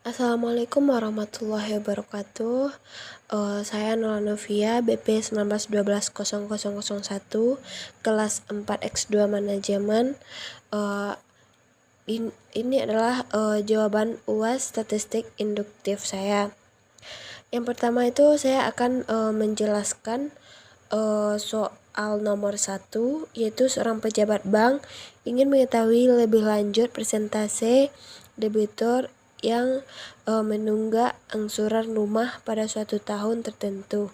Assalamualaikum warahmatullahi wabarakatuh. Saya Nurul Novia, BP 19120001, kelas 4X2 Manajemen. Ini adalah jawaban UAS statistik induktif saya. Yang pertama itu saya akan menjelaskan soal nomor 1, yaitu seorang pejabat bank ingin mengetahui lebih lanjut persentase debitur yang menunggak angsuran rumah pada suatu tahun tertentu.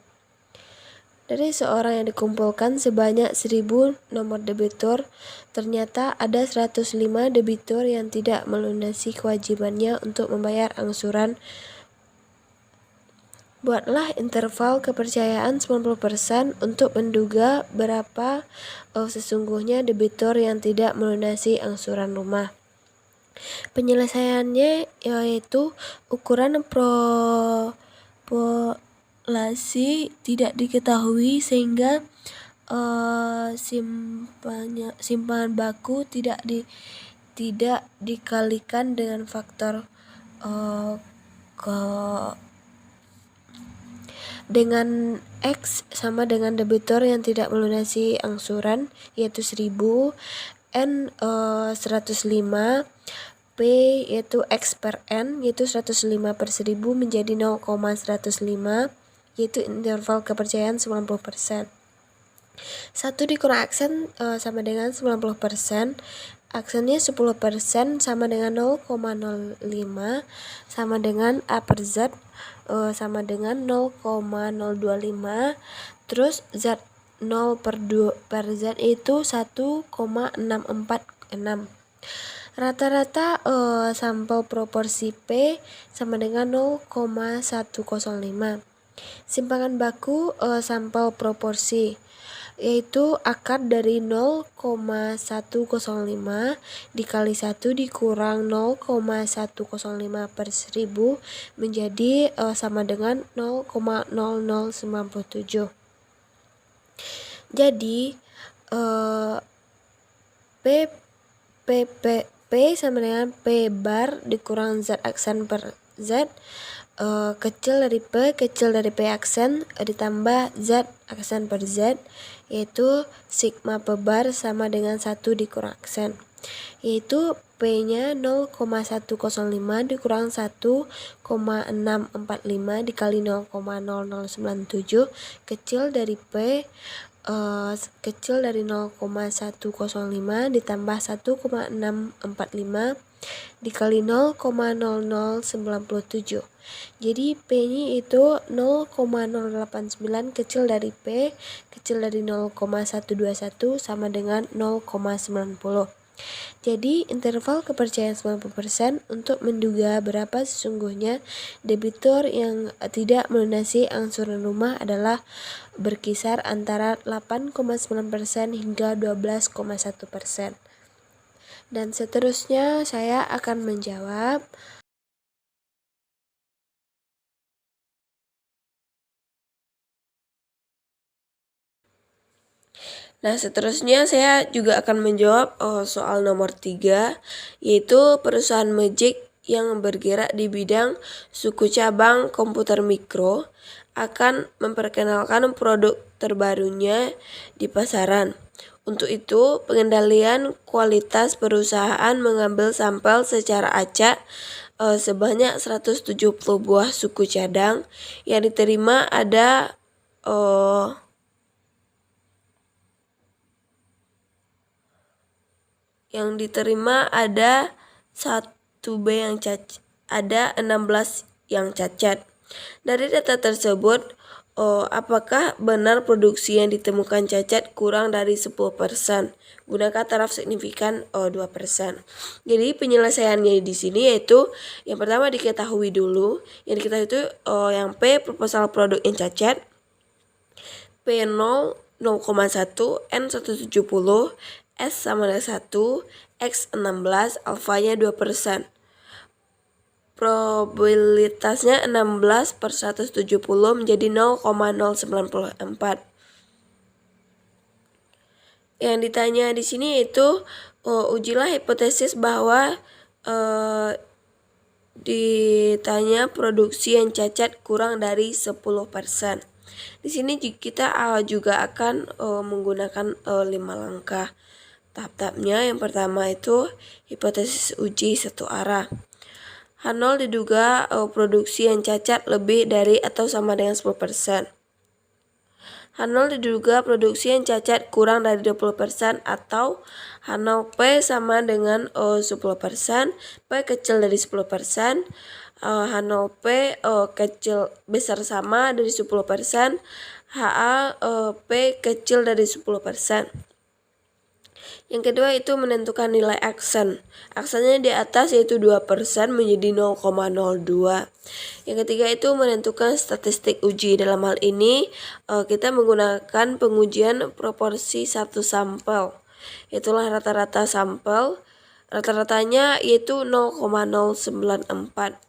Dari seorang yang dikumpulkan sebanyak 1000 nomor debitur, ternyata ada 105 debitur yang tidak melunasi kewajibannya untuk membayar angsuran. Buatlah interval kepercayaan 90% untuk menduga berapa sesungguhnya debitur yang tidak melunasi angsuran rumah. Penyelesaiannya yaitu ukuran populasi tidak diketahui sehingga simpangan baku tidak dikalikan dengan faktor dengan X sama dengan debitur yang tidak melunasi angsuran, yaitu 1000, N 105, P yaitu X per N, yaitu 105 per 1000 menjadi 0,105, yaitu interval kepercayaan 90%. 1 dikurang aksen sama dengan 90%, aksennya 10% sama dengan 0,05 sama dengan A per Z sama dengan 0,025, terus Z 0 per Z itu 1,646. Rata-rata sampel proporsi P sama dengan 0,105. Simpangan baku sampel proporsi yaitu akar dari 0,105 dikali 1 dikurang 0,105 per 1000 menjadi sama dengan 0,0097. Jadi P sama dengan P bar dikurang Z aksen per Z, kecil dari P, kecil dari P aksen, ditambah Z aksen per Z, yaitu sigma P bar sama dengan 1 dikurang aksen, yaitu P-nya 0,105 dikurang 1,645 dikali 0,0097, kecil dari P, kecil dari 0,105 ditambah 1,645 dikali 0,0097. Jadi P-nya itu 0,089 kecil dari P, kecil dari 0,121 sama dengan 0,90. Jadi interval kepercayaan 90% untuk menduga berapa sesungguhnya debitur yang tidak melunasi angsuran rumah adalah berkisar antara 8,9% hingga 12,1%. Dan seterusnya saya akan menjawab. Nah, seterusnya saya juga akan menjawab soal nomor 3, yaitu perusahaan Magic yang bergerak di bidang suku cabang komputer mikro akan memperkenalkan produk terbarunya di pasaran. Untuk itu, pengendalian kualitas perusahaan mengambil sampel secara acak sebanyak 170 buah suku cadang yang diterima ada ada 1B yang ada 16 yang cacat. Dari data tersebut, apakah benar produksi yang ditemukan cacat kurang dari 10%? Gunakan taraf signifikan 2%. Jadi penyelesaiannya di sini yaitu yang pertama diketahui dulu, yang diketahui itu yang P proposal produk yang cacat, P0 0,1, N 170, S sama dengan 1, X 16, alfanya 2%. Probabilitasnya 16 per 170 menjadi 0,094. Yang ditanya di sini yaitu ujilah hipotesis bahwa ditanya produksi yang cacat kurang dari 10%. Di sini kita juga akan menggunakan 5 langkah. Tahap-tahapnya yang pertama itu hipotesis uji satu arah. H0 diduga produksi yang cacat lebih dari atau sama dengan 10%. H0 diduga produksi yang cacat kurang dari 20% atau H0P sama dengan 10%, P kecil dari 10%, H0P kecil besar sama dari 10%, P kecil dari 10%. Yang kedua itu menentukan nilai aksen. Aksennya di atas yaitu 2% menjadi 0,02. Yang ketiga itu menentukan statistik uji. Dalam hal ini kita menggunakan pengujian proporsi satu sampel. Itulah rata-rata sampel. Rata-ratanya yaitu 0,094.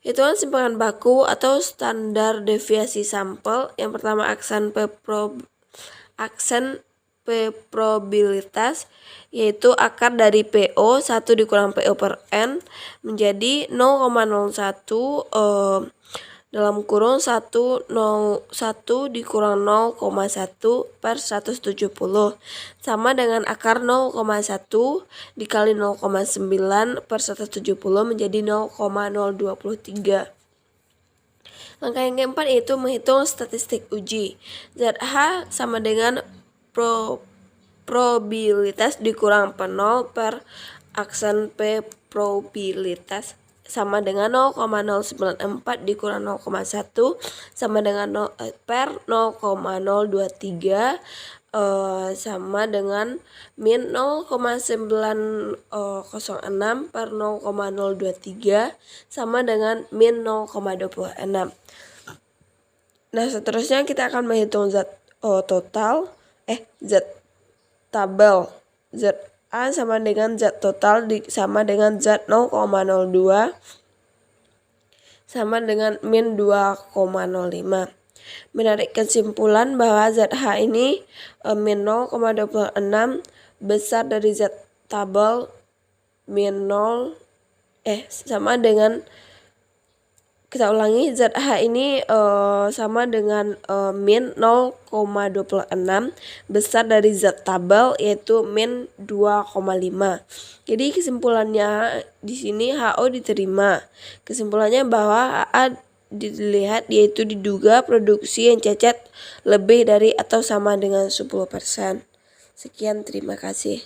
Hitungan simpangan baku atau standar deviasi sampel. Yang pertama aksen P probabilitas yaitu akar dari PO 1 dikurang PO per N menjadi 0,01 dalam kurung 1 dikurang 0,1 per 170 sama dengan akar 0,1 dikali 0,9 per 170 menjadi 0,023. Langkah yang keempat yaitu menghitung statistik uji. ZH sama dengan probabilitas dikurang P0 per aksen P probabilitas sama dengan 0,094 dikurang 0,1 sama dengan per 0,023 sama dengan min 0,906 per 0,023 sama dengan min 0,26. Nah, seterusnya kita akan menghitung Z tabel. ZA sama dengan Z total sama dengan Z 0,02 sama dengan min 2,05. Menarik kesimpulan bahwa ZH ini min 0,26 besar dari Z tabel min 0 sama dengan, kita ulangi, ZH ini sama dengan min 0,26 besar dari Z tabel yaitu min 2,5. Jadi kesimpulannya di sini HO diterima. Kesimpulannya bahwa HA dilihat yaitu diduga produksi yang cacat lebih dari atau sama dengan 10%. Sekian, terima kasih.